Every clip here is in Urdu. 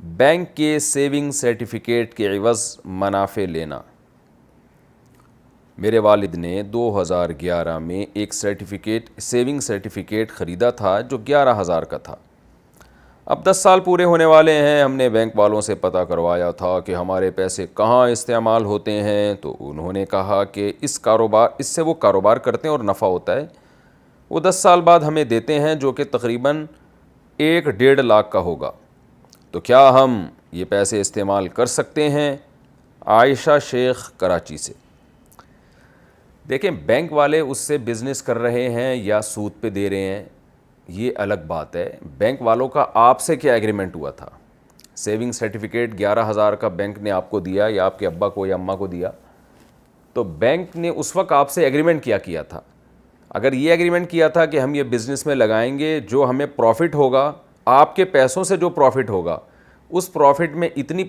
بینک کے سیونگ سرٹیفکیٹ کے عوض منافع لینا۔ میرے والد نے 2011 میں ایک سیونگ سرٹیفکیٹ خریدا تھا جو 11,000 کا تھا۔ اب 10 سال پورے ہونے والے ہیں۔ ہم نے بینک والوں سے پتہ کروایا تھا کہ ہمارے پیسے کہاں استعمال ہوتے ہیں، تو انہوں نے کہا کہ اس سے وہ کاروبار کرتے ہیں اور نفع ہوتا ہے، وہ 10 سال بعد ہمیں دیتے ہیں، جو کہ تقریباً 1.5 لاکھ کا ہوگا۔ تو کیا ہم یہ پیسے استعمال کر سکتے ہیں؟ عائشہ شیخ کراچی سے۔ دیکھیں، بینک والے اس سے بزنس کر رہے ہیں یا سود پہ دے رہے ہیں، یہ الگ بات ہے۔ بینک والوں کا آپ سے کیا ایگریمنٹ ہوا تھا؟ سیونگ سرٹیفکیٹ 11,000 کا بینک نے آپ کو دیا یا آپ کے ابا کو یا اماں کو دیا، تو بینک نے اس وقت آپ سے ایگریمنٹ کیا تھا؟ اگر یہ ایگریمنٹ کیا تھا کہ ہم یہ بزنس میں لگائیں گے، جو ہمیں پروفٹ ہوگا، آپ کے پیسوں سے جو پروفٹ ہوگا، اس پروفٹ میں اتنے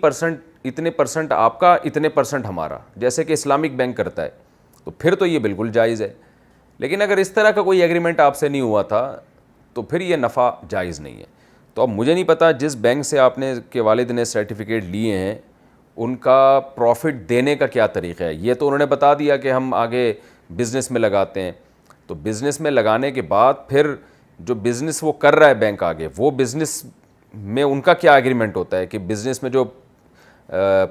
پرسنٹ آپ کا، اتنے پرسنٹ ہمارا، جیسے کہ اسلامک بینک کرتا ہے، تو پھر تو یہ بالکل جائز ہے۔ لیکن اگر اس طرح کا کوئی ایگریمنٹ آپ سے نہیں ہوا تھا تو پھر یہ نفع جائز نہیں ہے۔ تو اب مجھے نہیں پتا جس بینک سے آپ نے کے والد نے سرٹیفکیٹ لیے ہیں ان کا پروفٹ دینے کا کیا طریقہ ہے۔ یہ تو انہوں نے بتا دیا کہ ہم آگے بزنس میں لگاتے ہیں، تو بزنس میں لگانے کے بعد پھر جو بزنس وہ کر رہا ہے بینک آگے، وہ بزنس میں ان کا کیا ایگریمنٹ ہوتا ہے کہ بزنس میں جو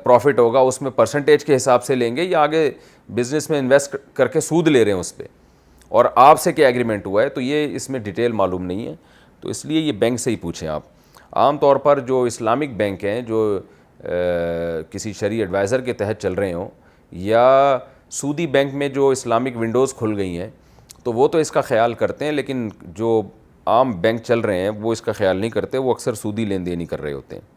پروفٹ ہوگا اس میں پرسنٹیج کے حساب سے لیں گے، یا آگے بزنس میں انویسٹ کر کے سود لے رہے ہیں اس پہ، اور آپ سے کیا ایگریمنٹ ہوا ہے، تو یہ اس میں ڈیٹیل معلوم نہیں ہے۔ تو اس لیے یہ بینک سے ہی پوچھیں آپ۔ عام طور پر جو اسلامک بینک ہیں، جو کسی شرعی ایڈوائزر کے تحت چل رہے ہوں، یا سودی بینک میں جو اسلامک ونڈوز کھل گئی ہیں، تو وہ تو اس کا خیال کرتے ہیں، لیکن جو عام بینک چل رہے ہیں وہ اس کا خیال نہیں کرتے، وہ اکثر سودی لین دین ہی کر رہے ہوتے ہیں۔